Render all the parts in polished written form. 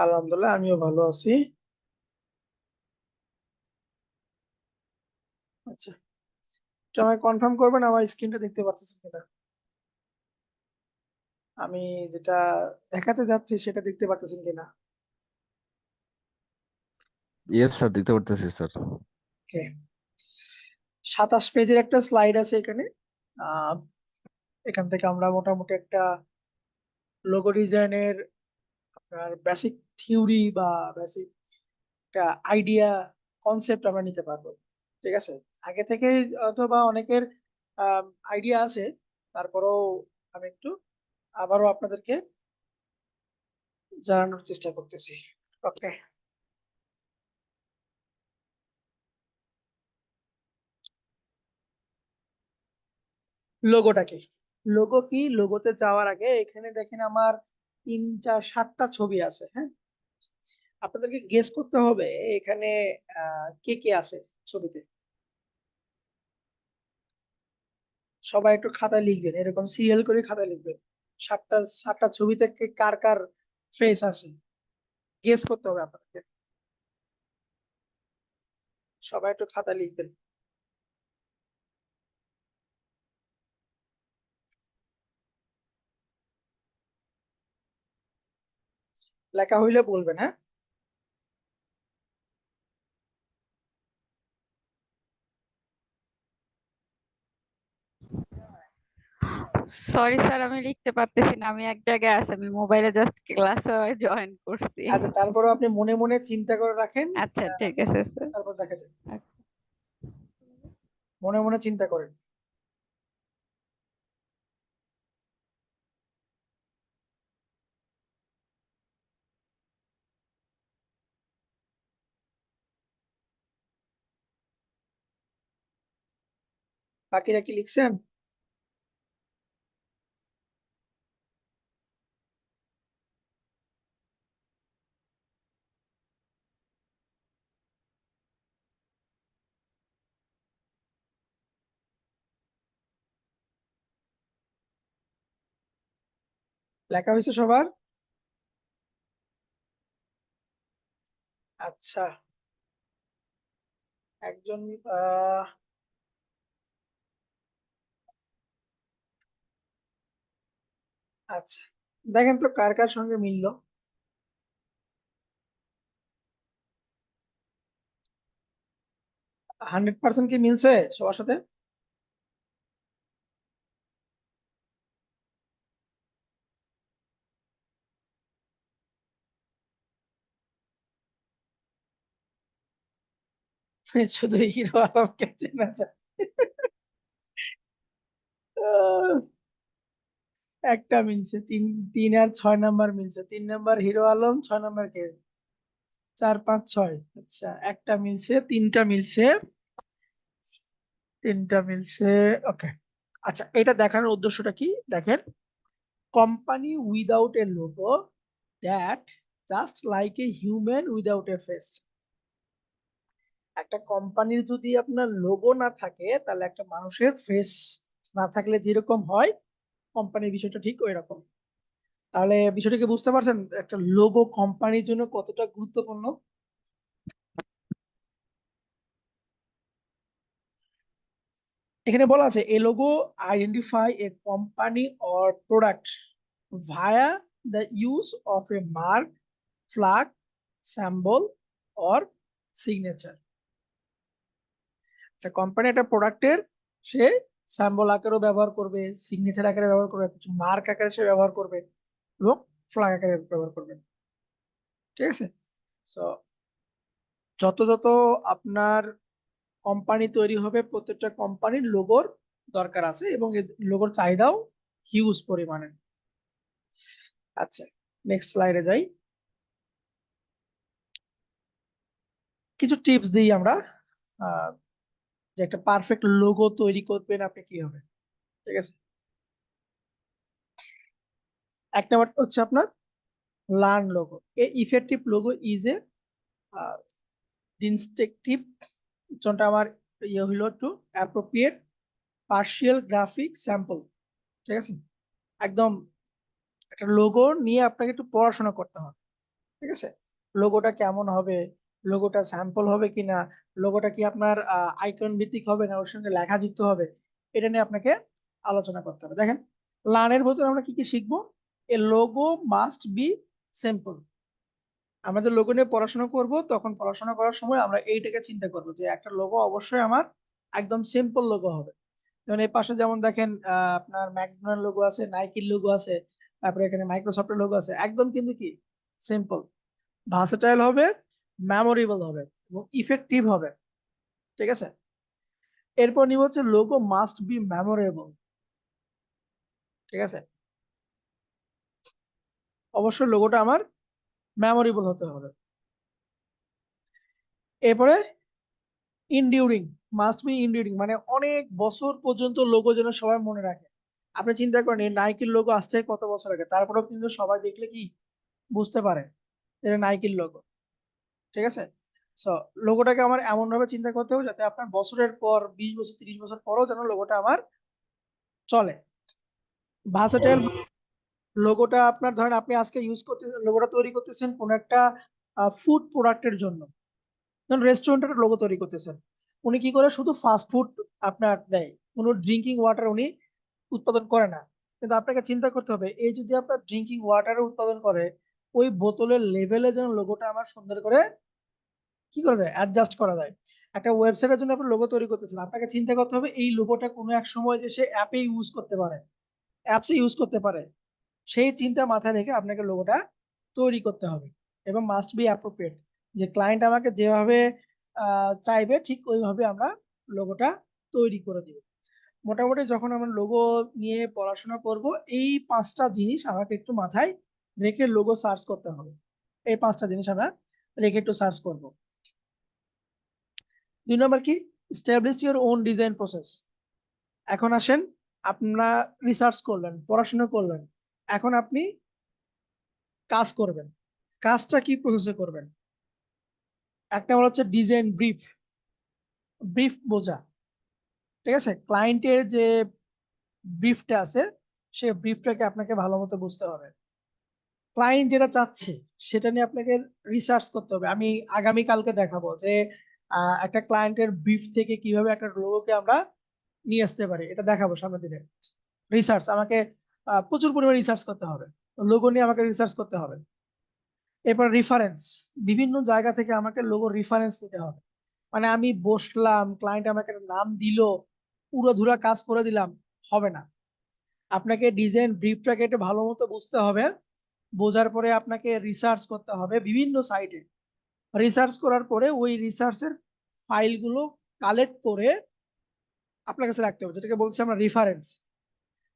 আলহামদুলিল্লাহ, আমিও ভালো আছি। আচ্ছা, তো আমায় কনফার্ম করবেন আমার স্ক্রিনটা দেখতে পারতেছেন কিনা। আমি যেটা দেখাতে যাচ্ছি সেটা দেখতে পারতেছেন কিনা। ইয়েস স্যার, দেখতে পারতেছি স্যার। ওকে, 27 পেজের একটা স্লাইড আছে এখানে। আহ এখান থেকে আমরা মোটামুটি একটা লোগো ডিজাইনের আপনার বেসিক থিওরি বা বেসিক একটা আইডিয়া কনসেপ্ট আমরা নিতে পারবো। ঠিক আছে, আগে থেকে অথবা অনেকের আইডিয়া আছে, তারপরেও আমি একটু আবারও আপনাদেরকে জানানোর চেষ্টা করতেছি। ওকে, লোগোটা কি? লোগো কি, লোগোতে যাওয়ার আগে এখানে দেখেন আমার 3 4 7টা ছবি আছে। হ্যাঁ, আপনাদেরকে গেস করতে হবে এখানে কে কে আছে ছবিতে। সবাই একটু খাতায় লিখবেন, এরকম সিরিয়াল করে খাতায় লিখবেন। 7টা ছবিতে কার কার ফেস আছে গেস করতে হবে আপনাদেরকে। সবাই একটু খাতায় লিখবেন। লেখা হইলে বলবেন, হ্যাঁ। সরি স্যার, আমি লিখতে পারতেছি না, আমি এক জায়গায় আছি, আমি মোবাইলে জাস্ট ক্লাস জয়েন করছি। আচ্ছা, তারপরে আপনি মনে মনে চিন্তা করে রাখেন। আচ্ছা ঠিক আছে স্যার। তারপর দেখা যাবে, মনে মনে চিন্তা করেন। বাকিরা কি লিখছেন? লেখা হয়েছে সবার? আচ্ছা, একজন আচ্ছা, দেখেন তো কার কার সঙ্গে মিললো। 100% কি মিলছে সবার সাথে? শুধু হিরো আলমকে চেনা যায়। আহ, একটা মিলছে, 3 3 আর 6 নাম্বার মিলছে। 3 নাম্বার হিরো আলম, 6 নাম্বার কে? 4 5 6। আচ্ছা, একটা মিলছে, তিনটা মিলছে, তিনটা মিলছে। ওকে, আচ্ছা, এটা দেখানোর উদ্দেশ্যটা কি দেখেন। Company without a logo, that just like a human without a face. একটা কোম্পানির যদি আপনার লোগো না থাকে, তাহলে একটা মানুষের ফেস না থাকলে যেরকম হয়, কোম্পানির বিষয়টা ঠিক ওই রকম। তাহলে বিষয়টাকে বুঝতে পারছেন একটা লোগো কোম্পানির জন্য কতটা গুরুত্বপূর্ণ। এখানে বলা আছে a logo identify a company or product via the use of a mark, flag, symbol or signature. Company একটা প্রোডাক্টের সে স্যাম্বল আকারেও ব্যবহার করবে, সিগনেচার আকারে ব্যবহার করবে, কিছু মার্ক আকারে সে ব্যবহার করবে এবং ফ্ল্যাগ আকারে ব্যবহার করবে। ঠিক আছে, সো যত যত আপনার কোম্পানি তৈরি হবে, প্রত্যেকটা কোম্পানির লোগোর দরকার আছে এবং লোগোর চাহিদাও হিউজ পরিমাণে। আচ্ছা, নেক্সট স্লাইডে যাই। কিছু টিপস দিই আমরা, আহ, যে একটা পারফেক্ট লোগো তৈরি করবেন আপনি কিভাবে। ঠিক আছে, এক নাম্বার হচ্ছে আপনার learn logo. A effective logo is a distinctive, যেটা আমার ইয়ে হইলো একটু অ্যাপ্রোপ্রিয়েট পার্শিয়াল গ্রাফিক স্যাম্পল। ঠিক আছে, একদম একটা লোগো নিয়ে আপনাকে একটু পড়াশোনা করতে হবে। ঠিক আছে, লোগোটা কেমন হবে, লোগোটা স্যাম্পল হবে কিনা, লোগোটা কি আপনার আইকন ভিত্তিক হবে না ওর সঙ্গে লেখা যুক্ত হবে, এটা নিয়ে আপনাকে আলোচনা করতে হবে। দেখেন লার্নের ভিতরে আমরা কি কি শিখবো, এ লোগো মাস্ট বি সিম্পল। আমরা যে লোগো নিয়ে পড়াশোনা করব তখন পড়াশোনা করার সময় আমরা এইটাকে চিন্তা করব যে একটা লোগো অবশ্যই আমার একদম সিম্পল লোগো হবে। যেমন এই পাশে যেমন দেখেন আপনার ম্যাকডোনাল্ড লোগো আছে, নাইকির লোগো আছে, তারপরে এখানে মাইক্রোসফটের লোগো আছে, একদম কিন্তু কি সিম্পল, ভার্সেটাইল হবে, মেমোরেবল হবে এবং ইফেক্টিভ হবে। ঠিক আছে, এরপর নিব হচ্ছে লোগো মাস্ট বি মেমোরেবল। ঠিক আছে, অবশ্যই লোগোটা আমার মেমোরেবল হতে হবে। এরপরে ইনডিউরিং, মাস্ট বি ইনডিউরিং, মানে অনেক বছর পর্যন্ত লোগো যেন সবাই মনে রাখে। আপনি চিন্তা করেন এই নাইকির লোগো আসতে কত বছর আগে, তারপরেও কিন্তু সবাই দেখলে কি বুঝতে পারে এটা নাইকির লোগো। ঠিক আছে, সো লোগোটাকে আমার এমন ভাবে চিন্তা করতে হবে যাতে আপনার বছরের পর 20 বছর 30 বছর পরও যেন লোগোটা আমার চলে। ভার্সেটাইল, লোগোটা আপনার ধরেন আপনি আজকে ইউজ করতে লোগোটা তৈরি করতেছেন কোন একটা ফুড প্রোডাক্টের জন্য, ধরুন রেস্টুরেন্টের লোগো তৈরি করতেছেন, উনি কি করে শুধু ফাস্ট ফুড আপনার দেয়, কোনো ড্রিঙ্কিং ওয়াটার উনি উৎপাদন করে না। কিন্তু আপনাকে চিন্তা করতে হবে এই যদি আপনার ড্রিঙ্কিং ওয়াটার উৎপাদন করে, ওই বোতলের লেভেলে যেন লোগোটা আমার সুন্দর করে কি করা যায়, অ্যাডজাস্ট করা যায়। একটা ওয়েবসাইটের জন্য আপনি লোগো তৈরি করতেছেন, আপনাকে চিন্তা করতে হবে এই লোগোটা কোনো এক সময় যে সে অ্যাপে ইউজ করতে পারে, অ্যাপসে ইউজ করতে পারে, সেই চিন্তা মাথায় রেখে আপনাকে লোগোটা তৈরি করতে হবে এবং মাস্ট বি অ্যাপ্রোপ্রিয়েট, যে ক্লায়েন্ট আমাকে যেভাবে চাইবে ঠিক ওইভাবে আমরা লোগোটা তৈরি করে দিব। মোটামুটি যখন আমরা লোগো নিয়ে পড়াশোনা করব, এই 5টা জিনিস আমাকে একটু মাথায় রেখে লোগো সার্চ করতে হবে। এই 5টা জিনিস আমরা রেখে একটু সার্চ করব। 2 নম্বর কি, establish your own design process. এখন আসেন, আপনারা রিসার্চ করলেন, পড়াশোনা করলেন, এখন আপনি কাজ করবেন। কাজটা কি প্রসেসে করবেন, একটা হলো হচ্ছে ডিজাইন ব্রিফ, ব্রিফ বোঝা। ঠিক আছে, ক্লায়েন্টের যে ব্রিফটা আছে সে ব্রিফটাকে আপনাকে ভালো মতো বুঝতে হবে, ক্লায়েন্ট যেটা চাচ্ছে সেটা নিয়ে আপনাকে রিসার্চ করতে হবে। আমি আগামী কালকে দেখাবো যে একটা ক্লায়েন্টের ব্রিফ থেকে কিভাবে একটা লোগোকে আমরা নিয়ে আসতে পারি, এটা দেখাবো সামনের দিনে। রিসার্চ আমাকে প্রচুর পরিমাণে রিসার্চ করতে হবে, লোগো নিয়ে আমাকে রিসার্চ করতে হবে। এরপর রিফারেন্স, বিভিন্ন জায়গা থেকে আমাকে লোগো রিফারেন্স নিতে হবে। মানে আমি বসলাম, ক্লায়েন্ট আমাকে একটা নাম দিল, পুরোধুরা কাজ করে দিলাম, হবে না। আপনাকে ডিজাইন ব্রিফটাকে একটু ভালো মতো বুঝতে হবে, বোঝার পরে আপনাকে রিসার্চ করতে হবে বিভিন্ন সাইটে, রিসার্চ করার পরে ওই রিসার্চের ফাইলগুলো কালেক্ট করে আপনার কাছে রাখতে হবে, যেটাকে বলছি আমরা রিফারেন্স।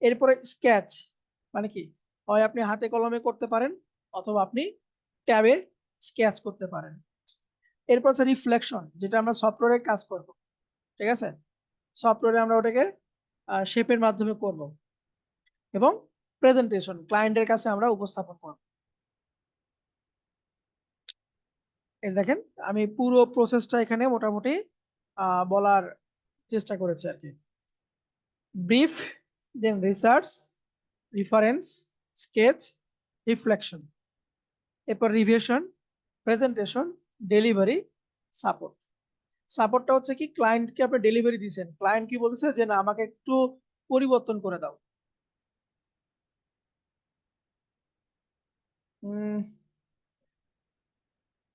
এরপরে স্কেচ, মানে কি, হয় আপনি হাতে কলমে করতে পারেন অথবা আপনি ট্যাবে স্কেচ করতে পারেন। এরপর হচ্ছে রিফ্লেকশন, যেটা আমরা সফটওয়্যারে কাজ করব। ঠিক আছে, সফটওয়্যারে আমরা ওটাকে শেপের মাধ্যমে করব এবং প্রেজেন্টেশন ক্লায়েন্টের কাছে আমরা উপস্থাপন করব। এই দেখেন আমি পুরো প্রসেসটা এখানে মোটামুটি বলার চেষ্টা করেছি আর কি। ব্রিফ, দেন রিসার্চ, রিফারেন্স, স্কেচ, রিফ্লেকশন, এরপর রিভিশন, প্রেজেন্টেশন, ডেলিভারি, সাপোর্ট। সাপোর্টটা হচ্ছে কি, ক্লায়েন্টকে আপনি ডেলিভারি দিয়েছেন, ক্লায়েন্ট কি বলছে যে না আমাকে একটু পরিবর্তন করে দাও,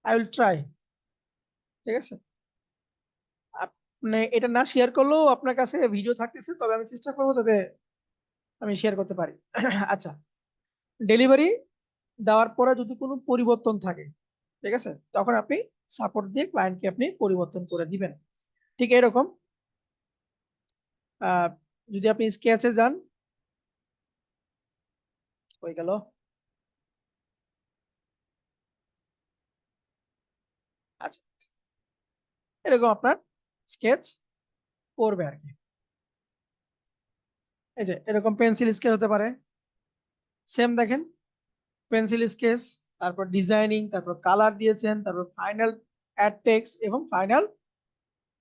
আই উইল ট্রাই। ঠিক আছে, আপনি এটা না শেয়ার করলেও আপনার কাছে ভিডিও থাকতেছে, তবে আমি চেষ্টা করবো যাতে আমি শেয়ার করতে পারি। আচ্ছা, ডেলিভারি দেওয়ার পরে যদি কোনো পরিবর্তন থাকে, ঠিক আছে, তখন আপনি সাপোর্ট দিয়ে ক্লায়েন্টকে আপনি পরিবর্তন করে দিবেন। ঠিক এরকম যদি আপনি স্কেচে যান, হয়ে গেল। আচ্ছা, এরকম আপনার স্কেচ করবে আর কি। এই যে এরকম পেন্সিল স্কেচ হতে পারে, সেম দেখেন পেন্সিল স্কেচ, তারপর ডিজাইনিং, তারপর কালার দিয়েছেন, তারপর ফাইনাল অ্যাড টেক্সট এবং ফাইনাল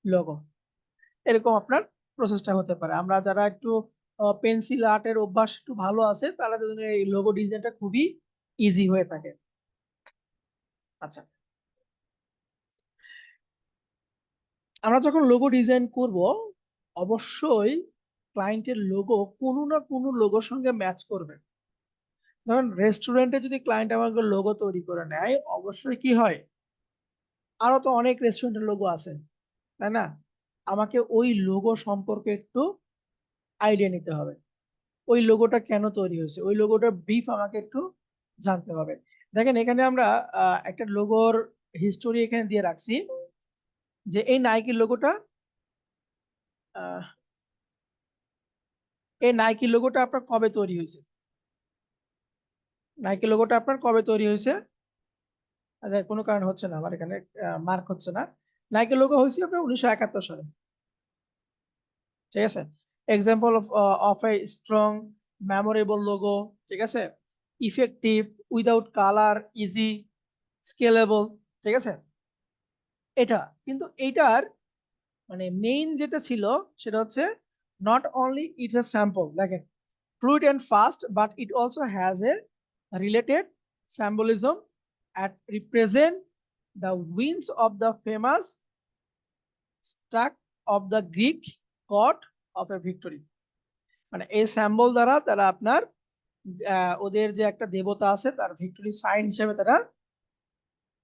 লোগো। এরকম আপনার প্রসেসটা হতে পারে। আমরা যারা একটু পেন্সিল আর্টের অভ্যাস একটু ভালো আছে তারা জন্য এই লোগো ডিজাইনটা খুবই ইজি হয়ে থাকে। আচ্ছা, আমরা যখন লোগো ডিজাইন করব অবশ্যই ক্লায়েন্টের লোগো কোনো না কোনো লোগোর সঙ্গে ম্যাচ করবে। ধরুন রেস্টুরেন্টে যদি ক্লায়েন্ট আমাকে লোগো তৈরি করে নেয়, অবশ্যই কি হয়, আরো তো অনেক রেস্টুরেন্টের লোগো আছে, তাই না? আমাকে ওই লোগো সম্পর্কে একটু আইডিয়া নিতে হবে। ওই লোগোটা কেন তৈরি হয়েছে, ওই লোগোটার ব্রিফ আমাকে একটু জানতে হবে। দেখেন এখানে আমরা একটা লোগোর হিস্টোরি এখানে দিয়ে রাখছি, যে এই নাইকির লোগোটা, এই নাইকি লোগোটা আপনার কবে তৈরি হয়েছে, নাইকি লোগোটা আপনার কবে তৈরি হয়েছে? আচ্ছা, কোনো কারণ হচ্ছে না, আমার এখানে মার্ক হচ্ছে না। নাইকি লোগো হয়েছে আপনার 1971 সালে, ঠিক আছে। Example of a strong memorable logo, ঠিক আছে, effective, without colour, easy, scalable, ঠিক আছে। এটা কিন্তু এইটার মানে মেইন যেটা ছিল সেটা হচ্ছে not only it's a sample, দেখেন, fluid and fast, but it also has a related symbolism at represent the wings of the famous stack of the Greek god of a victory। মানে এই স্যাম্বল দ্বারা তারা আপনার ওদের যে একটা দেবতা আছে তার ভিক্টোরি সাইন হিসেবে তারা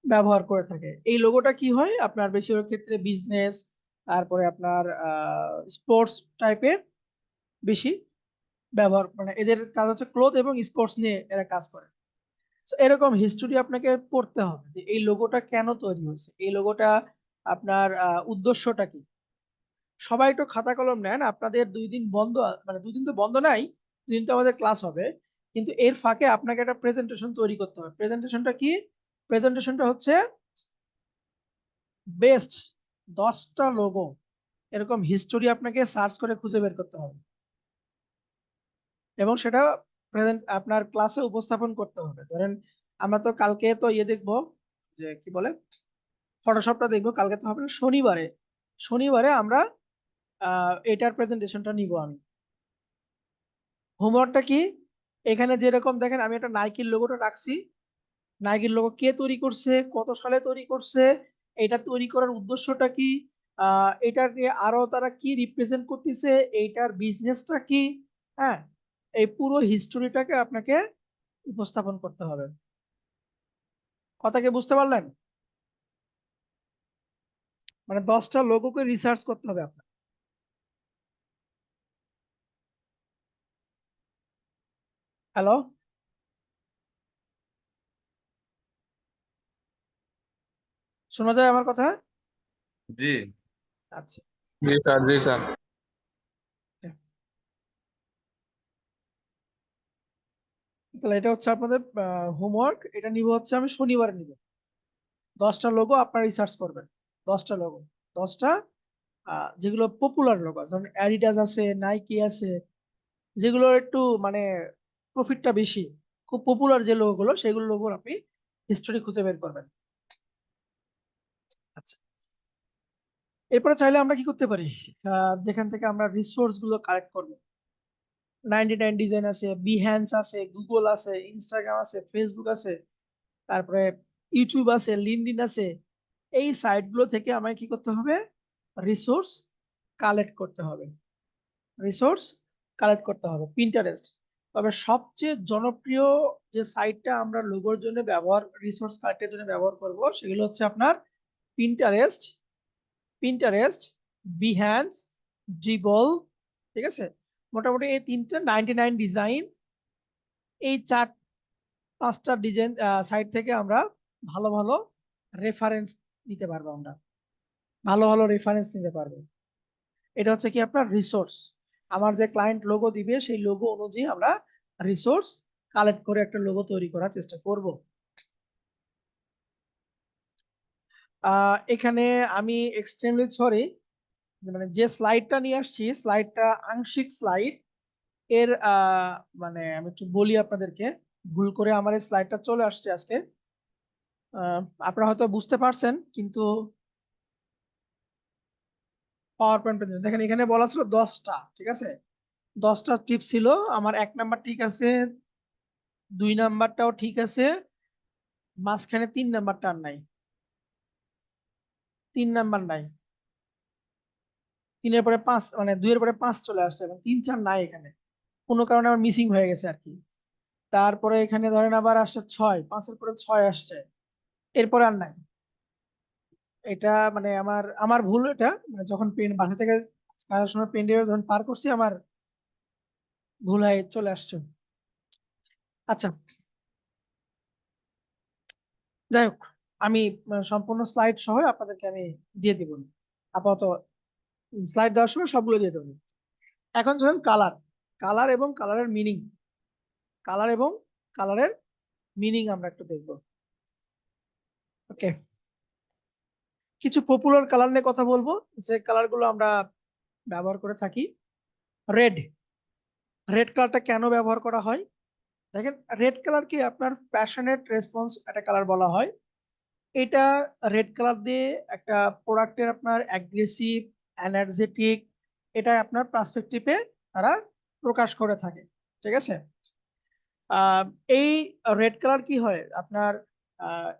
ব্যবহার করে থাকে। এই লোগোটা কি হয় আপনার বেশিরভাগ ক্ষেত্রে বিজনেস, তারপরে আপনার স্পোর্টস টাইপের বেশি ব্যবহার, মানে এদের কাজ হচ্ছে ক্লোথ এবং স্পোর্টস নিয়ে এরা কাজ করে। So, এরকম হিস্টোরি আপনাকে পড়তে হবে যে এই লোগোটা কেন তৈরি হয়েছে, এই লোগোটা আপনার উদ্দেশ্যটা কি। সবাই একটু খাতা কলম নেন, আপনাদের 2 দিন বন্ধ, মানে 2 দিন তো বন্ধ নাই, 2 দিন তো আমাদের ক্লাস হবে, কিন্তু এর ফাঁকে আপনাকে একটা প্রেজেন্টেশন তৈরি করতে হবে। প্রেজেন্টেশনটা কি? প্রেজেন্টেশনটা হচ্ছে বেস্ট 10টা লোগো, এরকম হিস্টোরি আপনাকে সার্চ করে খুঁজে বের করতে হবে এবং সেটা প্রেজেন্ট আপনার ক্লাসে উপস্থাপন করতে হবে। ধরেন আমরা তো কালকে তো ইয়ে দেখবো, যে কি বলে, ফটোশপটা দেখবো, কালকে তো হবে না, শনিবারে, শনিবারে আমরা এটার প্রেজেন্টেশনটা নিব আমি। হোমওয়ার্কটা কি? এখানে যেরকম দেখেন আমি একটা নাইকির লোগোটা রাখছি, নাইকির লোগো কে তৈরি করছে, কত সালে তৈরি করছে, এটা তৈরি করার উদ্দেশ্যটা কি, এটার নিয়ে আরো তারা কি রিপ্রেজেন্ট করতেছে, এইটার বিজনেসটা কি, হ্যাঁ, এই পুরো হিস্টোরিটাকে আপনাকে উপস্থাপন করতে হবে। কথা কি বুঝতে পারলেন? মানে 10টা লোগোকে রিসার্চ করতে হবে আপনার। হ্যালো, শোনা যায় আমার কথা? জি আচ্ছা, জি স্যার, জি স্যার। তাহলে এটা হচ্ছে আপনাদের হোমওয়ার্ক, এটা নিব হচ্ছে আমি শনিবারে নিব। 10টা লোগো আপনারা রিসার্চ করবেন, 10টা লোগো, 10টা যেগুলো পপুলার লোগো, যেমন অ্যাডিডাস আছে, নাইকি আছে, যেগুলো একটু মানে প্রফিটটা বেশি, খুব পপুলার যে লোগোগুলো, সেগুলো লোগো আপনি হিস্টোরি খুঁজে বের করবেন। আচ্ছা, এরপরে চাইলে আমরা কি করতে পারি, যেখান থেকে আমরা রিসোর্স গুলো কালেক্ট করবো, 99 ডিজাইন আছে, বিহ্যান্স আছে, গুগল আছে, ইনস্টাগ্রাম আছে, ফেসবুক আছে, তারপরে ইউটিউব আছে, লিঙ্কডইন আছে, এই সাইটগুলো থেকে আমায় কি করতে হবে, রিসোর্স কালেক্ট করতে হবে, রিসোর্স কালেক্ট করতে হবে। পিন্টারেস্ট, তবে সবচেয়ে জনপ্রিয় যে সাইটটা আমরা লোগোর জন্য ব্যবহার, রিসোর্স কালেক্টের জন্য ব্যবহার করব, সেগুলো হচ্ছে আপনার পিন্টারেস্ট, পিন্টারেস্ট, বিহ্যান্স, ড্রিবল, ঠিক আছে। মোটামুটি এই তিনটা 99 ডিজাইন, এই 4-5টা ডিজাইন সাইট থেকে আমরা ভালো ভালো রেফারেন্স নিতে পারবো, আমরা ভালো ভালো রেফারেন্স নিতে পারবো। এটা হচ্ছে কি আপনার রিসোর্স, আমার যে ক্লায়েন্ট লোগো দিবে সেই লোগো অনুযায়ী আমরা রিসোর্স কালেক্ট করে একটা লোগো তৈরি করার চেষ্টা করব। এখানে আমি এক্সট্রিমলি সরি, মানে যে স্লাইডটা নিয়ে আসছি স্লাইডটা আংশিক স্লাইড, এর মানে আমি একটু বলি আপনাদেরকে, ভুল করে আমার এই স্লাইডটা চলে আসছে আজকে। আপনারা হয়তো বুঝতে পারছেন, কিন্তু পাওয়ার পয়েন্ট দেখেন এখানে বলা ছিল 10টা, ঠিক আছে, 10টা টিপ ছিল আমার। 1 নাম্বার ঠিক আছে, 2 নাম্বারটাও ঠিক আছে, মাঝখানে 3 নাম্বারটা আর নাই, 3 নাম্বার নাই, 3 এর পরে 5 মানে 2 এর পরে 5 চলে আসছে এবং 3 4 নাই এখানে, কোনো কারণে আমার মিসিং হয়ে গেছে আর কি। তারপরে এখানে ধরেন আবার আসছে 6, 5 এর পরে 6 আসছে, এরপরে আর নাই। এটা মানে আমার আমার ভুল, এটা মানে যখন পেন বাসা থেকে আসার সময় পেন ড্রাইভ যখন পার করছি আমার ভুল হয়ে চলে আসছে। আচ্ছা, যাই হোক, আমি সম্পূর্ণ স্লাইড সহ আপনাদেরকে আমি দিয়ে দিব আপাতত, স্লাইড দেওয়ার সময় সবগুলো দিয়ে দেবো। এখন ধরেন কালার, কালার এবং কালারের মিনিং, কালার এবং কালারের মিনিং আমরা একটু দেখব। ওকে, কিছু পপুলার কালার নিয়ে কথা বলবো, যে কালার গুলো আমরা ব্যবহার করে থাকি। রেড, রেড কালারটা কেন ব্যবহার করা হয়? দেখেন, রেড কালার কি আপনার প্যাশনেট রেসপন্স একটা কালার বলা হয়। এটা রেড কালার দিয়ে একটা প্রোডাক্টের আপনার অ্যাগ্রেসিভ, এনার্জেটিক, এটা আপনার পার্সপেক্টিভে তারা প্রকাশ করে থাকে। ঠিক আছে, আহ, এই রেড কালার কি হয় আপনার, আহ,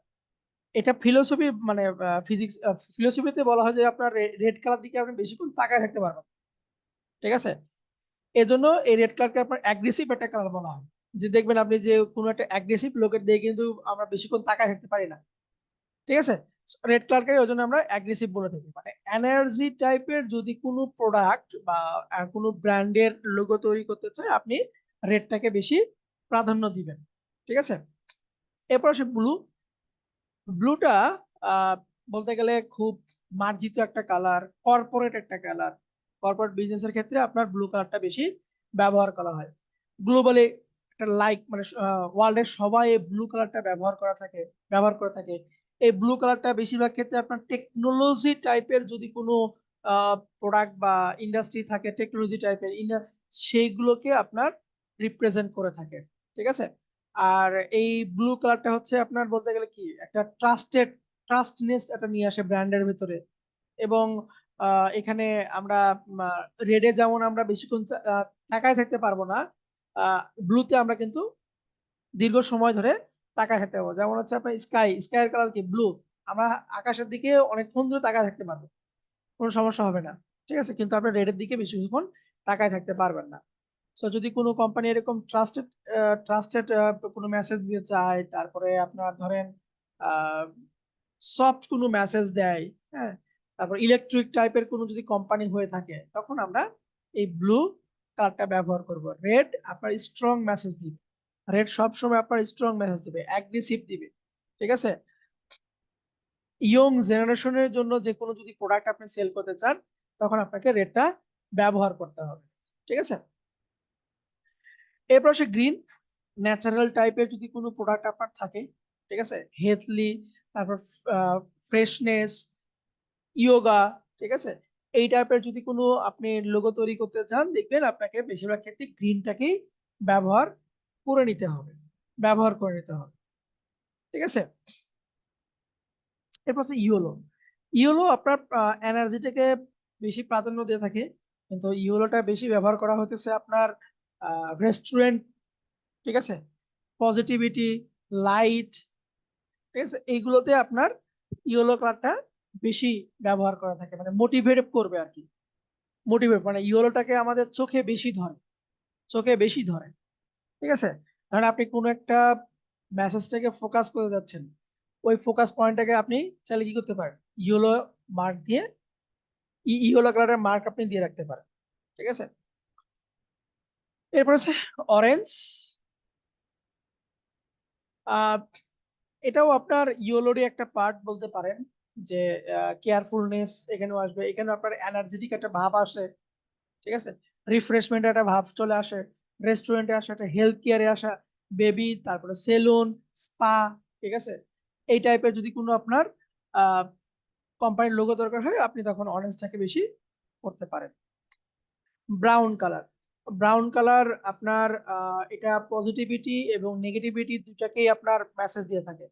এটা ফিলোসফি মানে ফিজিক্স ফিলোসফিতে বলা হয় যে আপনার রেড কালার দিকে আপনি বেশিক্ষণ তাকায় থাকতে পারবেন। ঠিক আছে, এজন্য এই রেড কালারকে আপনার অ্যাগ্রেসিভ একটা কালার বলা হয়। যে দেখবেন আপনি যে কোনো একটা অ্যাগ্রেসিভ লোকের দিয়ে কিন্তু আমরা বেশিক্ষণ তাকায় থাকতে পারি না। ঠিক আছে, রেড কালারকে ওই জন্য আমরা অ্যাগ্রেসিভ বলে থাকি। মানে এনার্জি টাইপের যদি কোনো প্রোডাক্ট বা কোনো ব্র্যান্ডের লোগো তৈরি করতে চায়, আপনি রেডটাকে বেশি প্রাধান্য দিবেন। ঠিক আছে, এরপর আসে ব্লু। ব্লুটা বলতে গেলে খুব মার্জিত একটা কালার, কর্পোরেট একটা কালার। কর্পোরেট বিজনেসের ক্ষেত্রে আপনার ব্লু কালারটা বেশি ব্যবহার করা হয়। গ্লোবালি একটা লাইক মানে ওয়ার্ল্ডের সবাই এই ব্লু কালারটা ব্যবহার করে থাকে। এই ব্লু কালারটা বেশিরভাগ ক্ষেত্রে আপনার টেকনোলজি টাইপের যদি কোনো প্রোডাক্ট বা ইন্ডাস্ট্রি থাকে, টেকনোলজি টাইপের সেইগুলোকে আপনার রিপ্রেজেন্ট করে থাকে। ঠিক আছে, আর এই ব্লু কালারটা হচ্ছে আপনার বলতে গেলে কি একটা ট্রাস্টনেস এটা নিয়ে আসে ব্র্যান্ডের ভিতরে। এবং এখানে আমরা রেডে যেমন আমরা বেশিক্ষণ তাকায় থাকতে পারবো না, ব্লুতে আমরা কিন্তু দীর্ঘ সময় ধরে তাকায় থাকতে পারবো। যেমন হচ্ছে আপনার স্কাইয়ের কালার কি ব্লু, আমরা আকাশের দিকে অনেকক্ষণ ধরে তাকায় থাকতে পারবো, কোনো সমস্যা হবে না। ঠিক আছে, কিন্তু আপনি রেডের দিকে বেশিক্ষণ তাকায় থাকতে পারবেন না। সো যদি কোনো কোম্পানি এরকম ট্রাস্টেড কোনো মেসেজ দিয়ে চায়, তারপরে আপনার ধরেন সফট কোনো মেসেজ দেয়, হ্যাঁ, তারপর ইলেকট্রিক টাইপের কোনো যদি কোম্পানি হয়ে থাকে, তখন আমরা এই ব্লু কালারটা ব্যবহার করব। রেড আপনার স্ট্রং মেসেজ দিবে, রেড সবসময় আপনার স্ট্রং মেসেজ দিবে, অ্যাগ্রেসিভ দিবে। ঠিক আছে, ইয়ং জেনারেশনের জন্য যে কোনো যদি প্রোডাক্ট আপনি সেল করতে চান, তখন আপনাকে রেডটা ব্যবহার করতে হবে। ঠিক আছে, এরপর সে গ্রিন, ন্যাচারাল টাইপের যদি কোনো প্রোডাক্ট আপনার থাকে, ঠিক আছে, হেলথলি, তারপর ফ্রেশনেস, ইয়োগা, ঠিক আছে, এই টাইপের যদি কোনো আপনি লোগো তৈরি করতে চান, দেখবেন আপনাকে বেশিরভাগ ক্ষেত্রে গ্রিনটাকেই ব্যবহার করে নিতে হবে, ব্যবহার করে নিতে হবে। ঠিক আছে, এরপর হচ্ছে ইয়েলো। ইয়েলো আপনার এনার্জিটাকে বেশি প্রাধান্য দিয়ে থাকে, কিন্তু ইয়েলোটা বেশি ব্যবহার করা হতেছে আপনার রেস্টুরেন্ট, ঠিক আছে, পজিটিভিটি, লাইট, ঠিক আছে, এইগুলোতে আপনার ইয়েলো কালারটা বেশি ব্যবহার করা থাকে, মানে মোটিভেট করবে আর কি। মোটিভেট মানে ইয়েলোটাকে আমাদের চোখে বেশি ধরে, চোখে বেশি ধরে। ঠিক আছে, ধরেন আপনি কোনো একটা মেসেজটাকে ফোকাস করে যাচ্ছেন, ওই ফোকাস পয়েন্টটাকে আপনি চাইলে কি করতে পারেন, ইয়েলো মার্ক দিয়ে, ইয়েলো কালারের মার্ক আপনি দিয়ে রাখতে পারেন। ঠিক আছে, এরপর আছে অরেঞ্জ। এটাও আপনার ইয়োলোরই একটা পার্ট বলতে পারেন, যে কেয়ারফুলনেস এখানেও আসবে, এখানে আপনার এনার্জেটিক একটা ভাব আসে। ঠিক আছে, রিফ্রেশমেন্ট একটা ভাব চলে আসে, রেস্টুরেন্টে আসা, একটা হেলথ কেয়ারে আসা, বেবি, তারপরে সেলুন, স্পা। ঠিক আছে, এই টাইপের যদি কোনো আপনার কোম্পানির লোগো দরকার হয়, আপনি তখন অরেঞ্জটাকে বেশি করতে পারেন। ব্রাউন কালার, ব্রাউন কালার আপনার এটা পজিটিভিটি এবং নেগেটিভিটি দুটাকেই আপনার মেসেজ দিয়ে থাকে।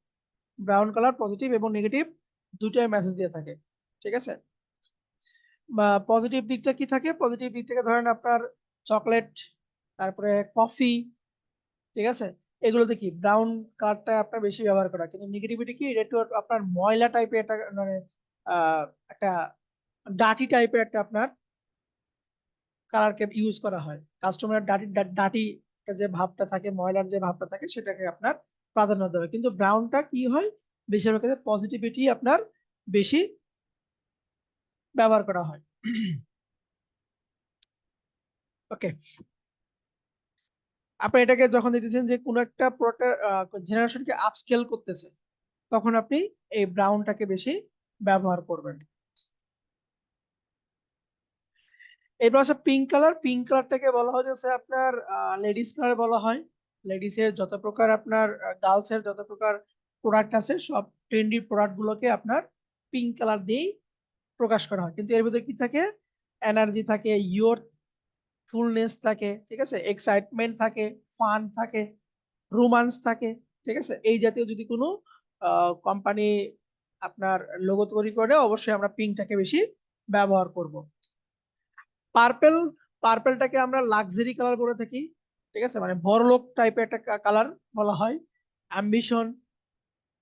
ব্রাউন কালার পজিটিভ এবং নেগেটিভ দুটাই মেসেজ দিয়ে থাকে। ঠিক আছে, বা পজিটিভ দিকটা কি থাকে, পজিটিভ দিক থেকে ধরেন আপনার চকলেট, তারপরে কফি, ঠিক আছে, এগুলোতে কি ব্রাউন কালারটা আপনার বেশি ব্যবহার করা, কিন্তু নেগেটিভিটি কি, এটা একটু আপনার ময়লা টাইপের একটা মানে একটা ডাটি টাইপের একটা আপনার কালারকে ইউজ করা হয়। কাস্টমারের ডাটি ডাটি যে ভাবটা থাকে, ময়লার যে ভাবটা থাকে, সেটাকে আপনার প্রাধান্য দেওয়া হয়। কিন্তু ব্রাউনটা কি হয়, বেশিরভাগ ক্ষেত্রে পজিটিভিটি আপনার বেশি ব্যবহার করা হয়। ওকে, আপনি এটাকে যখন দেখতেছেন যে কোনো একটা জেনারেশনকে আপস্কেল করতেছে, তখন আপনি এই ব্রাউনটাকে বেশি ব্যবহার করবেন। এরপর আছে পিঙ্ক কালার। পিঙ্ক কালারটাকে বলা হয় যে আপনার লেডিস কালার বলা হয়। লেডিস এর যত প্রকার আপনার গার্লস এর যত প্রকার প্রোডাক্ট আছে, সব ট্রেন্ডি প্রোডাক্ট গুলোকে আপনার পিঙ্ক কালার দিয়েই প্রকাশ করা হয়। কিন্তু এর ভিতরে কি থাকে, এনার্জি থাকে, ফুলনেস থাকে, ঠিক আছে, এক্সাইটমেন্ট থাকে, ফান থাকে, রোমান্স থাকে, ঠিক আছে। এই জাতীয় যদি কোনো কোম্পানি আপনার লোগো তৈরি করে, অবশ্যই আমরা পিঙ্কটাকে বেশি ব্যবহার করব। পার্পেল, পার্পেলটাকে আমরা লাক্সারি কালার বলে থাকি, ঠিক আছে, মানে বড়লোক টাইপের একটা কালার বলা হয়। অ্যাম্বিশন,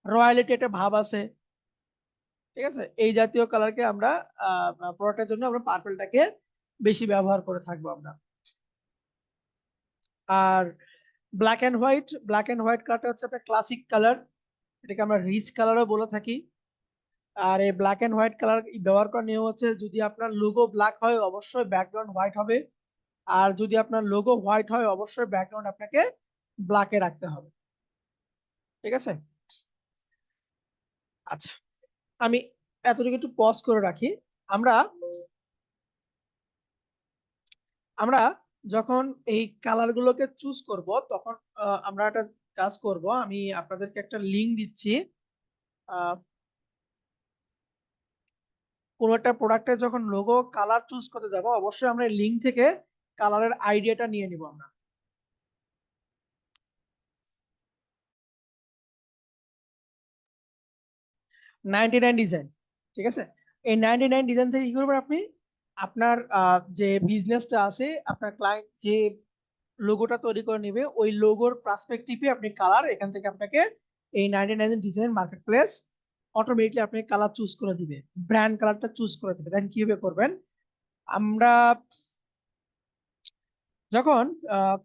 রয়্যালিটি একটা ভাব আছে, ঠিক আছে। এই জাতীয় কালারকে আমরা প্রোডাক্টের জন্য আমরা পার্পেলটাকে বেশি ব্যবহার করে থাকবো আমরা। আর black and white, black and white কালারটা হচ্ছে একটা ক্লাসিক কালার, এটাকে আমরা রিচ কালারও বলে থাকি। আর এই ব্ল্যাক এন্ড হোয়াইট কালার ব্যবহার করার নিয়ম হচ্ছে, যদি আপনার লোগো ব্ল্যাক হয় অবশ্যই ব্যাকগ্রাউন্ড হোয়াইট হবে, আর যদি আপনার লোগো হোয়াইট হয় অবশ্যই ব্যাকগ্রাউন্ড আপনাকে ব্ল্যাকে রাখতে হবে, ঠিক আছে। আচ্ছা, আমি এতটুকু একটু পজ করে রাখি। আমরা আমরা যখন এই কালার গুলোকে চুজ করব, তখন আমরা একটা কাজ করব, আমি আপনাদেরকে একটা লিঙ্ক দিচ্ছি। কোনো একটা প্রোডাক্টের যখন লোগো কালার চুজ করতে যাব, অবশ্যই আমরা লিঙ্ক থেকে কালারের আইডিয়াটা নিয়ে নিব আমরা। 99 ডিজাইন, ঠিক আছে। এই 99 ডিজাইন থেকে কি করবেন আপনি, আপনার যে বিজনেসটা আছে, আপনার ক্লায়েন্ট যে লোগোটা তৈরি করে নেবে, ওই লোগোর পার্সপেক্টিভে আপনি কালার, এখান থেকে আপনাকে এই 99 ডিজাইন মার্কেট প্লেস অটোমেটিকলি আপনি কালার চুজ করে দিবে, ব্র্যান্ড কালারটা চুজ করে দিবে। দেন কিভাবে করবেন, আমরা যখন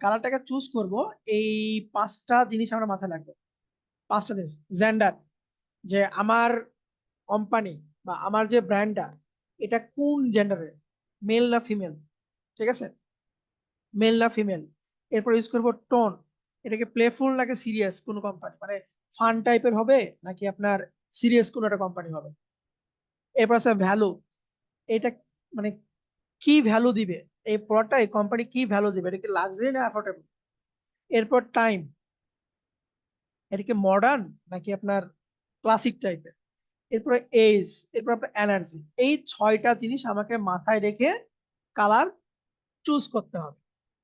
কালারটাকে চুজ করব, এই 5টা জিনিস আমরা মাথায় রাখবো। 5টা জিনিস, জেন্ডার, যে আমার কোম্পানি বা আমার যে ব্র্যান্ডটা, এটা কোন জেন্ডারের, মেল না ফিমেল, ঠিক আছে, মেল না ফিমেল। এরপর ইউজ করবো টোন, এটাকে প্লেফুল নাকি সিরিয়াস কোন কোম্পানি, মানে ফান টাইপের হবে নাকি আপনার সিরিয়াস কোন একটা কোম্পানি হবে। এরপর আছে ভ্যালু, এটা মানে কি ভ্যালু দিবে এই প্রোডাক্টটা, এই কোম্পানি কি ভ্যালু দিবে, এটা কি লাক্সারি না অ্যাফোর্ডেবল। এরপর টাইম, এটা কি মডার্ন নাকি আপনার ক্লাসিক টাইপের। এরপরে এজ, এরপর আপনার এনার্জি। এই 6টা জিনিস আমাকে মাথায় রেখে কালার চুজ করতে হবে।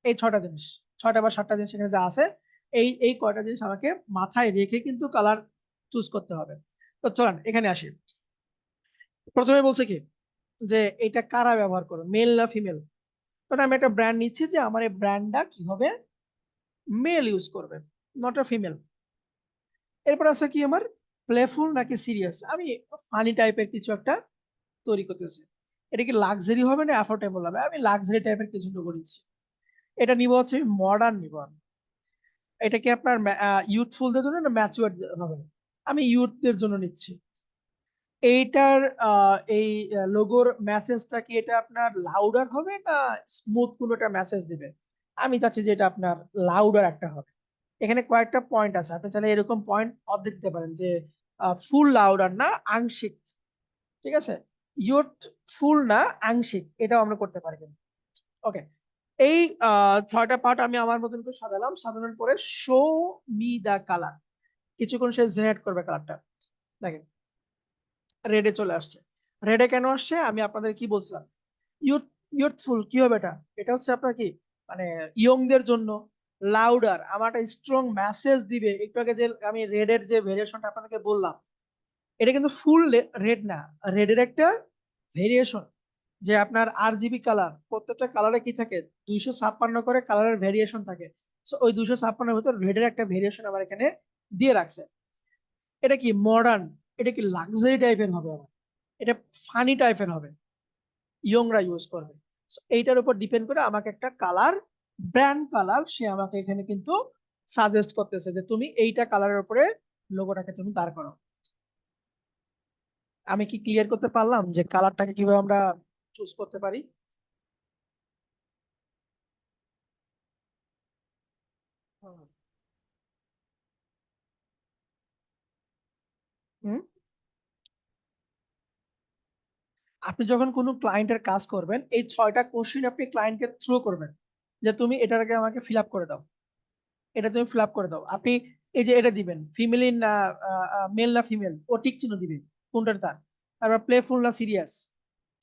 এই 6টা জিনিস, 6টা বা 7টা জিনিস এখানে যা আছে, এই কয়টা জিনিস আমাকে মাথায় রেখে কিন্তু কালার চুজ করতে হবে। তো চলেন এখানে আসি। প্রথমে বলছে কি যে এটা কারা ব্যবহার করবে, মেল না ফিমেল। তো আমি একটা ব্র্যান্ড নিচ্ছি যে আমার এই ব্র্যান্ডটা কি হবে, মেল ইউজ করবে, নট আ ফিমেল। এরপর আছে কি আমার, প্লেফুল নাকি সিরিয়াস, আমি ফানি টাইপের কিছু একটা তৈরি করতেছি। এটা কি লাক্সারি হবে না অ্যাফোর্ডেবল হবে, আমি লাক্সারি টাইপের কিছু লোগো নিচ্ছি। এটা নিব হচ্ছে মডার্ন নিব আমি। এটা কি আপনার ইউথফুলদের জন্য না ম্যাচুয়ার হবে, আমি ইউথদের জন্য নিচ্ছি। এইটার এই লোগোর মেসেজটা কি এটা আপনার লাউডার হবে না স্মুথ কোনো একটা মেসেজ দিবে, আমি চাচ্ছি যে এটা আপনার লাউডার একটা হবে। এখানে কয়েকটা পয়েন্ট আছে, আপনি চাইলে এরকম পয়েন্ট অর্ধেক দিতে পারেন যে ফুল লাউডার না আংশিক, ঠিক আছে, ইউথ ফুল না আংশিক, এটাও আমরা করতে পারি কিন্তু। ওকে, এই 6টা পার্ট আমি আমার মতন করে সাজালাম, সাজানোর পরে শো মি দা কালার, কিছুক্ষণ সে জেনারেট করবে কালারটা। দেখেন রেডে চলে আসছে। রেডে কেন আসছে, আমি আপনাদের কি বলছিলাম, ইউথ, ইউথফুল কি হবে এটা, এটা হচ্ছে আপনার কি মানে ইয়ংদের জন্য। লাউডার, আমার একটা স্ট্রং মেসেজ দিবে। একটু আগে যে আমি রেডের যে ভেরিয়েশনটা আপনাদেরকে বললাম, এটা কিন্তু ফুল রেড না, রেডের একটা ভেরিয়েশন। যে আপনার RGB কালার, প্রত্যেকটা কালারে কি থাকে, 256 করে কালারের ভেরিয়েশন থাকে। সো ওই 256 ভিতর রেডের একটা ভেরিয়েশন আমার এখানে দিয়ে রাখছে। এটা কি মডার্ন, এটা কি লাক্সারি টাইপের হবে, আমার এটা ফানি টাইপের হবে, ইয়ংরা ইউজ করবে। So, এইটার উপর ডিপেন্ড করে আমাকে একটা কালার, ব্র্যান্ড কালার সে আমাকে এখানে কিন্তু সাজেস্ট করতেছে যে তুমি এইটা কালারের উপরে লোগোটাকে তুমি দাঁড় করো। আমি কি ক্লিয়ার করতে পারলাম যে কালারটাকে কিভাবে আমরা চুজ করতে পারি? হুম। আপনি যখন কোনো ক্লায়েন্টের কাজ করবেন, এই 6টা কোশ্চেন আপনি ক্লায়েন্টকে থ্রো করবেন যে তুমি এটাকে আমাকে ফিল আপ করে দাও, এটা তুমি ফিল আপ করে দাও। আপনি এই যে এটা দিবেন, ফিমেল না মেল না ফিমেল, ও টিক চিহ্ন দিবে কোনটা তার। তারপর প্লেফুল না সিরিয়াস,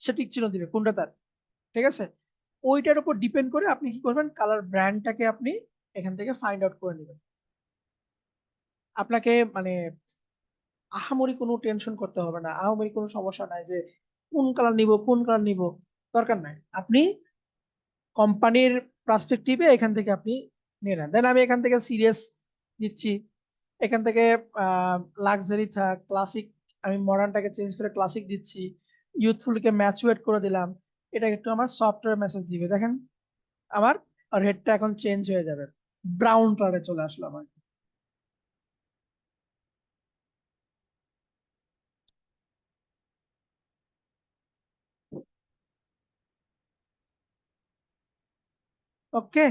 সে টিক চিহ্ন দিবে কোনটা তার। ঠিক আছে, ওইটার উপর ডিপেন্ড করে আপনি কি করবেন, কালার ব্র্যান্ডটাকে আপনি এখান থেকে ফাইন্ড আউট করে নেবেন। আপনাকে মানে আহামরি কোনো টেনশন করতে হবে না, আহামরি কোনো সমস্যা নাই যে কোন কালার নিব কোন কালার নিব, দরকার নাই। আপনি কোম্পানির পার্সপেক্টিভে এখান থেকে আপনি নিয়ে নেন। দেন আমি এখান থেকে সিরিয়াস দিচ্ছি, এখান থেকে লাক্সারি থাক, ক্লাসিক, আমি মডার্নটাকে চেঞ্জ করে ক্লাসিক দিচ্ছি, ইউথফুলকে ম্যাচুয়েট করে দিলাম, এটা একটু আমার সফটওয়্যার মেসেজ দিবে। দেখেন আমার রেডটা এখন চেঞ্জ হয়ে যাবে, ব্রাউন কালারে চলে আসলো আমার। ওকে,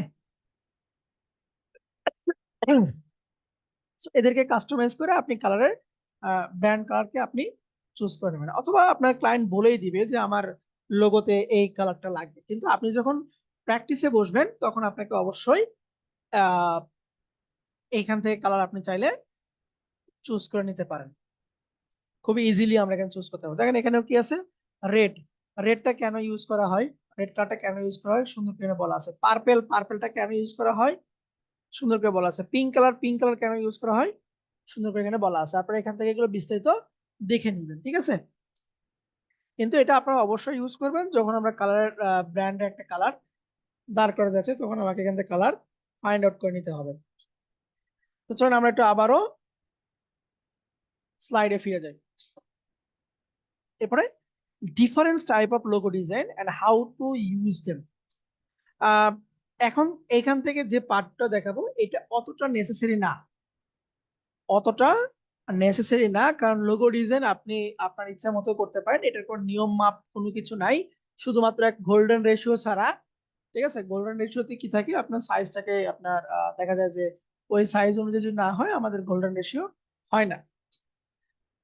এদেরকে কাস্টমাইজ করে আপনি কালারের ব্র্যান্ড কালারকে আপনি চুজ করে নেবেন, অথবা আপনার ক্লায়েন্ট বলেই দিবে যে আমার লোগোতে এই কালারটা লাগবে। কিন্তু আপনি যখন প্র্যাকটিসে বসবেন তখন আপনাকে অবশ্যই আহ এইখান থেকে কালার আপনি চাইলে চুজ করে নিতে পারেন, খুবই ইজিলি আমরা এখানে চুজ করতে পারবো। দেখেন এখানেও কি আছে, রেড, রেডটা কেন ইউজ করা হয়, রেড কালারটা কেন ইউজ করা হয় সুন্দর করে বলা আছে। পার্পেল, পার্পেলটা কেন ইউজ করা হয় সুন্দর করে বলা আছে। পিঙ্ক কালার, পিঙ্ক কালার কেন ইউজ করা হয় সুন্দর করে এখানে বলা আছে। আপনারা এখান থেকে এগুলো বিস্তারিত দেখে নেবেন, ঠিক আছে। কিন্তু এটা আপনারা অবশ্যই ইউজ করবেন যখন আমরা কালারের ব্র্যান্ডের একটা কালার দাঁড় করা যাচ্ছে, তখন আমাকে এখান থেকে কালার ফাইন্ড আউট করে নিতে হবে। তো চলুন আমরা একটু আবারও স্লাইডে ফিরে যাই। এরপরে difference type of logo design and how to use them. এখন এখান থেকে যে পার্টটা দেখাবো এটা অতটা নেসেসারি না, অতটা নেসেসারি না, কারণ লোগো ডিজাইন আপনি আপনার ইচ্ছা মতো করতে পারেন, এটার কোনো নিয়ম মাপ কোনো কিছু নাই, শুধুমাত্র এক গোল্ডেন রেশিও ছাড়া। ঠিক আছে, গোল্ডেন রেশিওতে কি থাকে, আপনার সাইজটাকে আপনার দেখা যায় যে ওই সাইজ অনুযায়ী যদি না হয় আমাদের গোল্ডেন রেশিও হয় না।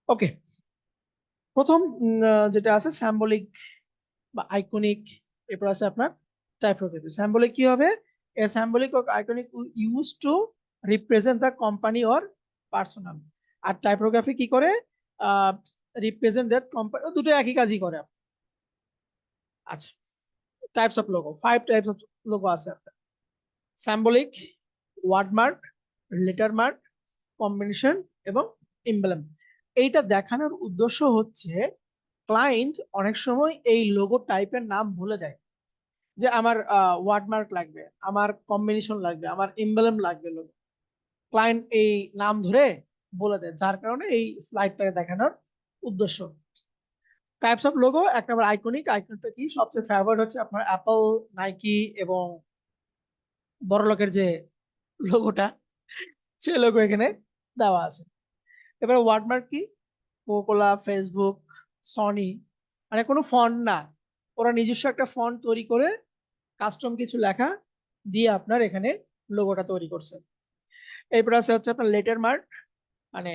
ওকে, প্রথম যেটা আছে স্যাম্বলিক বা আইকনিক, এরপর আছে আপনার টাইপোগ্রাফি। স্যাম্বলিক কি হবে, a symbolic or iconic used to represent the company or personal। আর টাইপোগ্রাফি কি করে, রিপ্রেজেন্ট দ্যাট কোম্পানি, দুটো একই কাজই করে। আচ্ছা, types of logo, 5 types of logo আছে আপনার। স্যাম্বলিক, ওয়ার্ডমার্ক, লেটারমার্ক, কম্বিনেশন এবং এমব্লেম। এইটা দেখানোর উদ্দেশ্য হচ্ছে ক্লায়েন্ট অনেক সময় এই লোগো টাইপের নাম ভুলে যায়, যে আমার ওয়ার্ডমার্ক লাগবে, আমার কম্বিনেশন লাগবে, আমার এমব্লেম লাগবে, লোগো ক্লায়েন্ট এই নাম ধরে বলে দেয়, যার কারণে এই স্লাইডটাকে দেখানোর উদ্দেশ্য। টাইপস অফ লোগো, এক নম্বর আইকনিক। আইকনটা কি, সবচেয়ে ফেভারিট হচ্ছে আপনার অ্যাপল, নাইকি এবং বড়লোকের যে লোগোটা, সেই লোগো এখানে দেওয়া আছে। এবার ওয়ার্ডমার্ক কি, কোকাকোলা, ফেসবুক, সনি, মানে কোনো ফন্ট না, ওরা নিজস্ব একটা ফন্ট তৈরি করে কাস্টম কিছু লেখা দিয়ে আপনার এখানে লোগোটা তৈরি করছে। এরপর আছে হচ্ছে আপনার লেটার মার্ক, মানে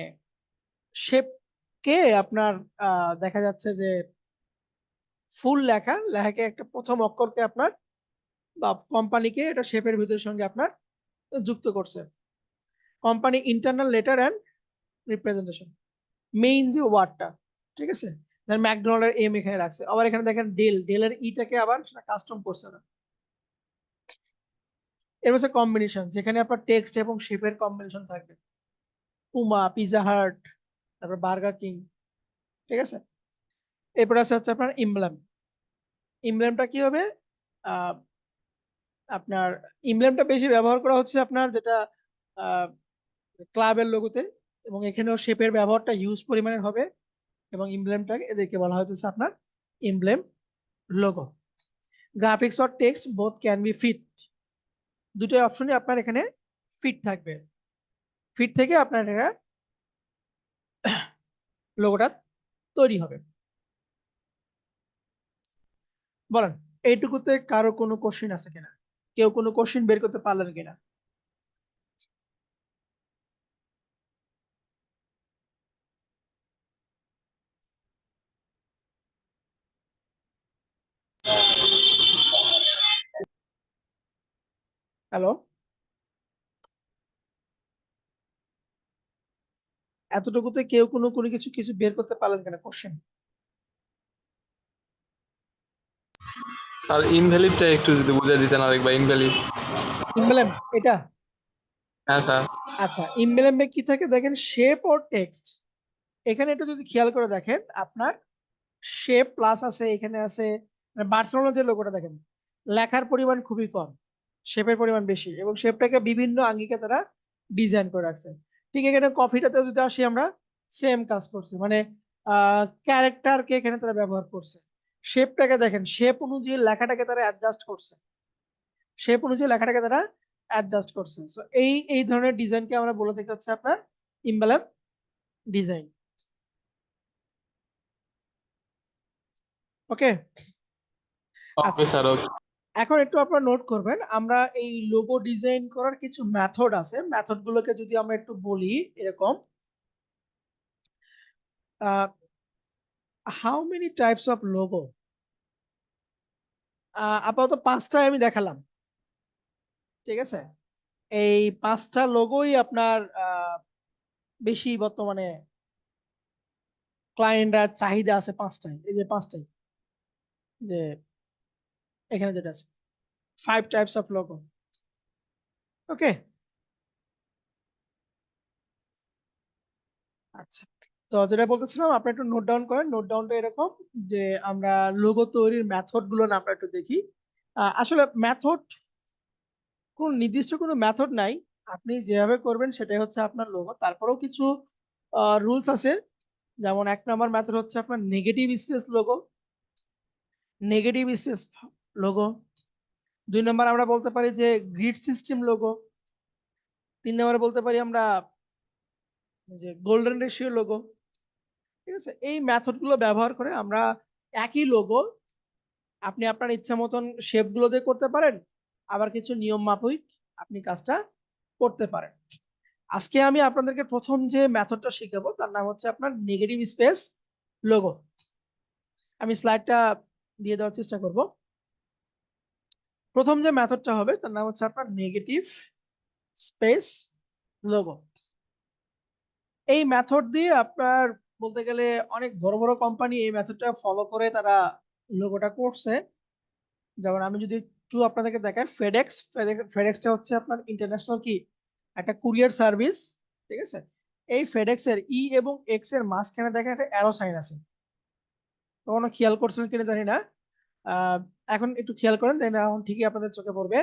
শেপকে আপনার দেখা যাচ্ছে যে ফুল লেখা, লেখাকে একটা প্রথম অক্ষরকে আপনার বা কোম্পানিকে এটা শেপের ভিতরের সঙ্গে আপনার যুক্ত করছে। Company internal letter and representation, main যে ওয়ার্ডটা, ঠিক আছে। ম্যাকডোনাল্ডের এম এখানে রাখছে, আবার এখানে দেখেন ডেল, ডেলের ইটাকে আবার কাস্টম করছে না। এর হচ্ছে কম্বিনেশন, যেখানে আপনার টেক্সট এবং শেপের কম্বিনেশন থাকবে, পুমা, পিজা হাট, তারপর বার্গার কিং, ঠিক আছে। এরপর আছে হচ্ছে আপনার ইমব্লেম। ইমব্লেমটা কি হবে, আপনার ইমব্লেমটা বেশি ব্যবহার করা হচ্ছে আপনার যেটা ক্লাবের লোগোতে, এবং এখানেও শেপের ব্যবহারটা হিউজ পরিমাণে হবে, এবং ইমব্লেমটাকে এদেরকে বলা হচ্ছে আপনার emblem logo. Graphics or text both can be fit, দুটোই অপশনই আপনার এখানে ফিট থাকবে। ফিট থেকে আপনার এটা লোগোটা তৈরি হবে। বলেন এইটুকুতে কারো কোনো কোশ্চেন আছে কিনা, কেউ কোনো কোশ্চেন বের করতে পারলেন কিনা? হ্যালো, এতটুকুতে কেউ কোনো কোনো কিছু কিছু বের করতে পারলেন কিনা কোশ্চেন? স্যার ইনভ্যালিডটা একটু যদি বুঝিয়ে দিতেন আরেকবার, ইনভ্যালিড। ইমব্লেম এটা, হ্যাঁ স্যার। আচ্ছা ইমব্লেমে কি থাকে দেখেন, শেপ অর টেক্সট। এখানে একটু যদি খেয়াল করে দেখেন, আপনার শেপ প্লাস আছে, এখানে আছে বার্সেলোনা যে লোগোটা দেখেন, লেখার পরিমাণ খুবই কম, শেপের পরিমাণ বেশি, এবং শেপটাকে বিভিন্ন আঙ্গিকে তারা ডিজাইন করে রাখছে। ঠিক এখানে কফিটাতে যদি আসি আমরা, সেম কাজ করছে, মানে ক্যারেক্টারকে এখানে তারা ব্যবহার করছে। শেপটাকে দেখেন, শেপ অনুযায়ী লেখাটাকে তারা অ্যাডজাস্ট করছে, শেপ অনুযায়ী লেখাটাকে তারা অ্যাডজাস্ট করছে। সো এই এই ধরনের ডিজাইনকে আমরা বলে থাকি হচ্ছে আপনার ইমব্লেম ডিজাইন। ওকে, আচ্ছা ওকে স্যার, ওকে। এখন একটু আপনারা নোট করবেন, আমরা এই লোগো ডিজাইন করার কিছু মেথড আছে, মেথড গুলোকে যদি আমরা একটু বলি এরকম, how many types of logo, আপাতত পাঁচটায় আমি দেখালাম, ঠিক আছে? এই পাঁচটা লোগোই আপনার বেশি বর্তমানে ক্লায়েন্টরা চাহিদা আছে পাঁচটায়, এই যে পাঁচটাই, যে এখানে যেটা আছে 5 টাইপস অফ লোগো। ওকে, আচ্ছা, তো যেটা বলতেছিলাম আপনি একটু নোট ডাউন করেন। নোট ডাউনটা এরকম যে আমরা লোগো তৈরির মেথড গুলো না আমরা একটু দেখি। আসলে মেথড, কোন নির্দিষ্ট কোনো মেথড নাই, আপনি যেভাবে করবেন সেটাই হচ্ছে আপনার লোগো। তারপরেও কিছু রুলস আছে, যেমন 1 নম্বর মেথড হচ্ছে আপনার negative space logo, negative space logo. 2 নম্বর আমরা বলতে পারি যে গ্রিড সিস্টেম লোগো। 3 নম্বরে বলতে পারি আমরা যে গোল্ডেন রেশিও লোগো। ঠিক আছে, এই মেথড গুলো ব্যবহার করে আমরা একই লোগো আপনি আপনার ইচ্ছা মতন শেপ গুলো দিয়ে করতে পারেন, আবার কিছু নিয়ম মাফিক আপনি কাজটা করতে পারেন। আজকে আমি আপনাদেরকে প্রথম যে মেথডটা শিখাবো তার নাম হচ্ছে আপনার নেগেটিভ স্পেস লোগো। আমি স্লাইডটা দিয়ে দেওয়ার চেষ্টা করব। প্রথম যে মেথডটা হবে তার নাম হচ্ছে আপনার নেগেটিভ স্পেস লোগো। এই মেথড দিয়ে আপনার বলতে গেলে অনেক বড় বড় কোম্পানি এই মেথডটা ফলো করে তারা লোগোটা করছে। যেমন আমি যদি একটু আপনাদেরকে দেখাই, ফেডেক্স, ফেডেক্সটা হচ্ছে আপনার ইন্টারন্যাশনাল কি একটা কুরিয়ার সার্ভিস, ঠিক আছে? এই ফেডেক্স এর ই এবং এক্স এর মাঝখানে দেখেন একটা অ্যারো সাইন আছে, কখনো খেয়াল করছেন কিনা জানি না। আহ এখন একটু খেয়াল করেন, তাই না? এখন ঠিকই আপনাদের চোখে পড়বে,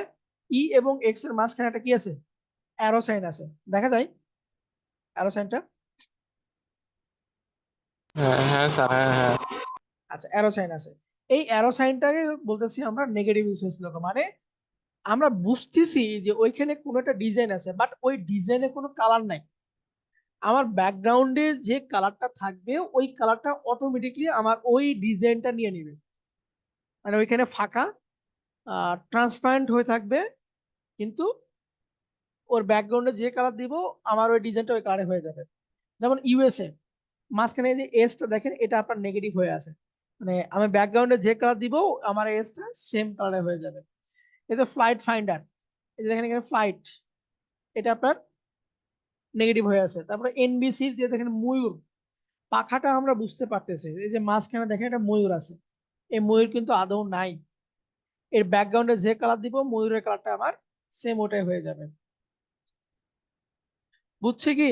ই এবং এক্স এর মাঝখানে একটা কি আছে, অ্যারো সাইন আছে, দেখা যায় অ্যারো সাইনটা? হ্যাঁ হ্যাঁ স্যার, হ্যাঁ হ্যাঁ। আচ্ছা, অ্যারো সাইন আছে। এই অ্যারো সাইনটাকে বলতেছি আমরা নেগেটিভ স্পেস লোগো। মানে আমরা বুঝতেছি যে ওইখানে কোনো একটা ডিজাইন আছে, বাট ওই ডিজাইনে কোনো কালার নাই। আমার ব্যাকগ্রাউন্ডে যে কালারটা থাকবে ওই কালারটা অটোমেটিকলি আমার ওই ডিজাইনটা নিয়ে নেবে, মানে ওইখানে ফাঁকা ট্রান্সপারেন্ট হয়ে থাকবে, কিন্তু ওর ব্যাকগ্রাউন্ডে যে কালার দিব আমার ওই ডিজাইনটা ওই কালারে হয়ে যাবে। যেমন ইউএসএ, মাঝখানে যে এসটা দেখেন এটা আপনার নেগেটিভ হয়ে আছে, মানে আমি ব্যাকগ্রাউন্ডে যে কালার দিব আমার এসটা সেম কালারে হয়ে যাবে। এই যে ফ্লাইট ফাইন্ডার, এই যে দেখেন এখানে ফ্লাইট, এটা আপনার নেগেটিভ হয়ে আছে। তারপরে এনবিসির যে দেখেন ময়ূর, পাখাটা আমরা বুঝতে পারতেছি, এই যে মাঝখানে দেখেন একটা ময়ূর আছে, এই ময়ূর কিন্তু আদৌ নাই। এর ব্যাকগ্রাউন্ডে যে কালার দিব ময়ূরের কালারটা আমার সেম ওটাই হয়ে যাবে। বুঝছি কি?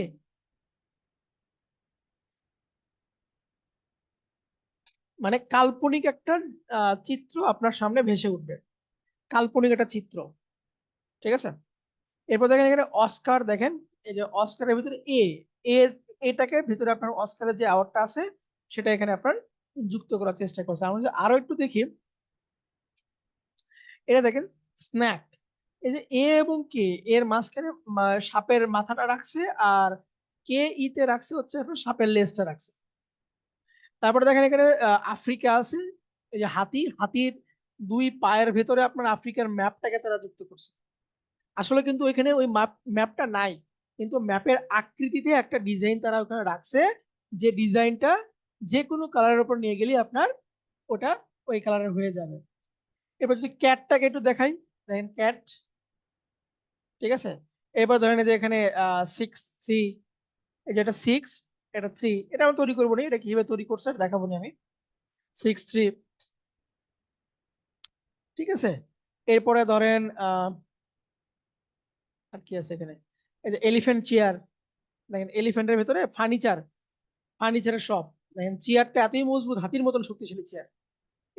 মানে কাল্পনিক একটা চিত্র আপনার সামনে ভেসে উঠবে, কাল্পনিক একটা চিত্র। ঠিক আছে। এরপর দেখেন এখানে অস্কার, দেখেন এই যে অস্কারের ভিতরে এর এটাকে ভিতরে আপনার অস্কারের যে আওয়ারটা আছে সেটা এখানে আপনার যুক্ত করার চেষ্টা করছে। আমরা যদি আরো একটু দেখি, এটা দেখেন স্ন্যাক, এই যে এ এবং কে এর মাঝখানে সাপের মাথাটা রাখছে, আর কে ইতে রাখছে হচ্ছে আপনার সাপের লেজটা রাখছে। তারপরে দেখেন এখানে আফ্রিকা আছে, এই যে হাতির দুই পায়ের ভেতরে আপনার আফ্রিকার ম্যাপটাকে তারা যুক্ত করছে। আসলে কিন্তু ওইখানে ওই ম্যাপটা নাই, কিন্তু ম্যাপের আকৃতিতে একটা ডিজাইন তারা ওখানে রাখছে, যে ডিজাইনটা যে কোনো কালারের উপর নিয়ে গেলে আপনার ওটা ওই কালারের হয়ে যাবে। এবার যদি ক্যাটটাকে একটু দেখাই, দেখেন ক্যাট, ঠিক আছে। এবার ধরেন এই যে এখানে 6 3, এই যে এটা 6, এটা 3, এটা আমি তৈরি করবো না, এটা কিভাবে তৈরি করছে এটা দেখাবো না আমি। 6 3, ঠিক আছে। এরপরে ধরেন আর কি আছে এখানে, এই যে এলিফ্যান্ট চেয়ার, দেখেন এলিফ্যান্টের ভেতরে ফার্নিচারের শপ, দেখেন চেয়ারটা এতই মজবুত, হাতির মতন শক্তিশালী চেয়ার,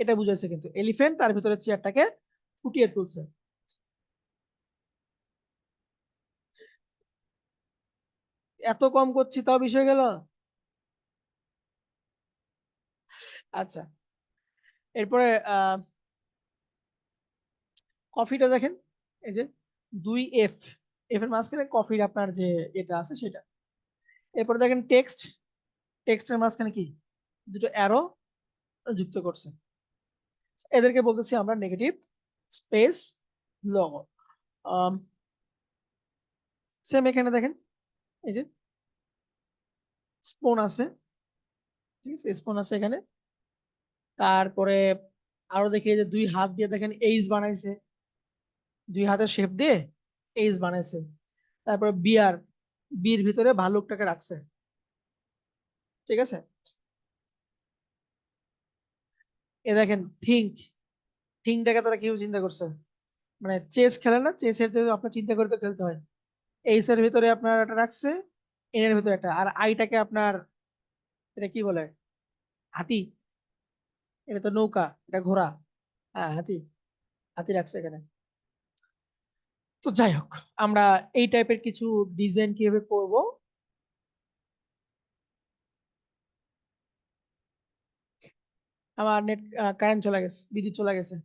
এটা বুঝাইছে কিন্তু এলিফ্যান্ট তার ভিতরে চেয়ারটাকে ফুটিয়ে তুলছে। এত কম করছি তাও বিষয় গেল। আচ্ছা, এরপরে কফিটা দেখেন, এই যে 2 F, এফ এর মাঝখানে কফির আপনার যে এটা আছে সেটা। এরপরে দেখেন টেক্সটের মাঝখানে কি দুটো অ্যারো যুক্ত করছে, এদেরকে বলতেছি আমরা নেগেটিভ স্পেস লগো। সেম এখানে দেখেন এই যে স্পুন আছে, ঠিক আছে, স্পুন আছে এখানে। তারপরে আরো দেখি এই যে 2 হাত দিয়ে দেখেন এইচ বানাইছে, 2 হাতের শেপ দিয়ে এইচ বানাইছে। তারপরে বির ভিতরে ভালুকটাকে রাখছে, ঠিক আছে। এ দেখেন থিংটাকে তারা কেউ চিন্তা করছে, মানে চেস খেলে না, চেসের যদি আপনার চিন্তা করে তো খেলতে হয়। এইচ এর ভিতরে আপনার একটা রাখছে, এন এর ভিতরে একটা, আর আইটাকে আপনার এটা কি বলে, হাতি, এটা তো নৌকা, এটা ঘোড়া, হ্যাঁ হাতি, হাতি রাখছে এখানে। তো যাই হোক, আমরা এই টাইপের কিছু ডিজাইন কিভাবে করব। আমার নেট কারেন্ট চলে গেছে, বিদ্যুৎ চলে গেছে।